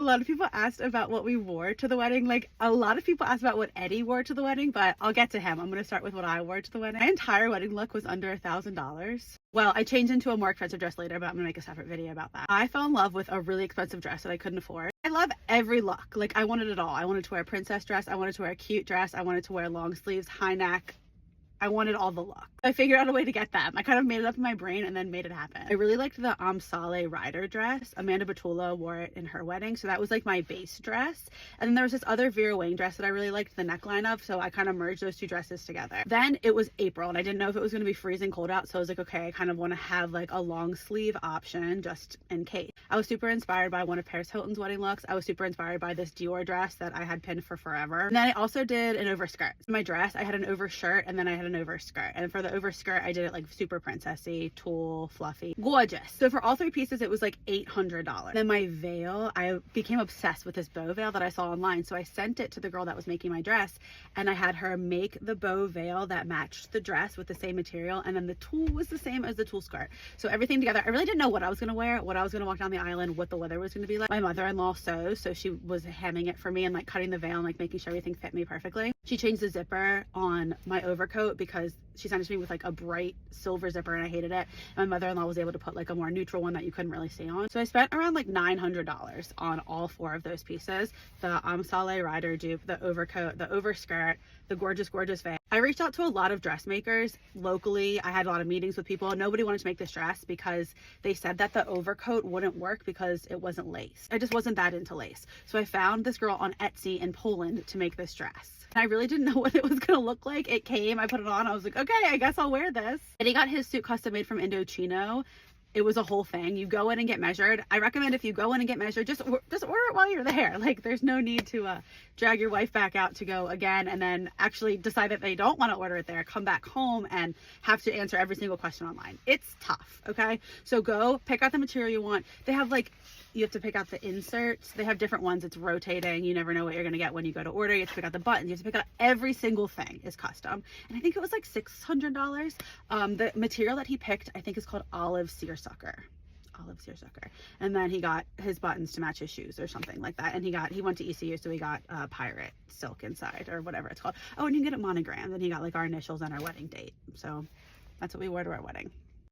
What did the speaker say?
A lot of people asked about what we wore to the wedding. Like, a lot of people asked about what Eddie wore to the wedding, but I'll get to him. I'm going to start with what I wore to the wedding. My entire wedding look was under $1,000. Well, I changed into a more expensive dress later, but I'm gonna make a separate video about that. I fell in love with a really expensive dress that I couldn't afford. I love every look. Like, I wanted it all. I wanted to wear a princess dress. I wanted to wear a cute dress. I wanted to wear long sleeves, high neck. I wanted all the look. I figured out a way to get them. I kind of made it up in my brain and then made it happen. I really liked the Sale Rider dress. Amanda Batula wore it in her wedding, so that was like my base dress. And then there was this other Vera Wang dress that I really liked the neckline of, so I kind of merged those two dresses together. Then it was April and I didn't know if it was going to be freezing cold out, so I was like, okay, I kind of want to have like a long sleeve option just in case. I was super inspired by one of Paris Hilton's wedding looks. I was super inspired by this Dior dress that I had pinned for forever. And then I also did an overskirt. In my dress, I had an overshirt and then I had an overskirt. And for the overskirt, I did it like super princessy, tulle, fluffy, gorgeous. So for all three pieces, it was like $800. Then my veil, I became obsessed with this bow veil that I saw online. So I sent it to the girl that was making my dress and I had her make the bow veil that matched the dress with the same material. And then the tulle was the same as the tulle skirt. So everything together, I really didn't know what I was going to wear, what I was going to walk down the island, what the weather was going to be like. My mother-in-law sews, so she was hemming it for me and like cutting the veil and like making sure everything fit me perfectly. She changed the zipper on my overcoat because she sent it to me with like a bright silver zipper and I hated it. And my mother-in-law was able to put like a more neutral one that you couldn't really see on. So I spent around like $900 on all four of those pieces. The Sale Rider dupe, the overcoat, the overskirt, the gorgeous veil. I reached out to a lot of dressmakers locally. I had a lot of meetings with people. Nobody wanted to make this dress because they said that the overcoat wouldn't work because it wasn't lace. I just wasn't that into lace. So I found this girl on Etsy in Poland to make this dress. And I really didn't know what it was gonna look like. It came, I put it on, I was like, okay, I guess I'll wear this. And he got his suit custom made from Indochino. It was a whole thing. You go in and get measured. I recommend if you go in and get measured, just order it while you're there. Like, there's no need to drag your wife back out to go again and then actually decide that they don't want to order it there, come back home and have to answer every single question online. It's tough, okay? So go pick out the material you want. They have like, you have to pick out the inserts. They have different ones. It's rotating. You never know what you're going to get when you go to order. You have to pick out the buttons. You have to pick out every single thing is custom. And I think it was like $600. The material that he picked, I think, is called olive seersucker. And then he got his buttons to match his shoes or something like that. And he went to ECU, so he got pirate silk inside or whatever it's called. Oh, and you can get it monogrammed. And he got like our initials and our wedding date. So that's what we wore to our wedding.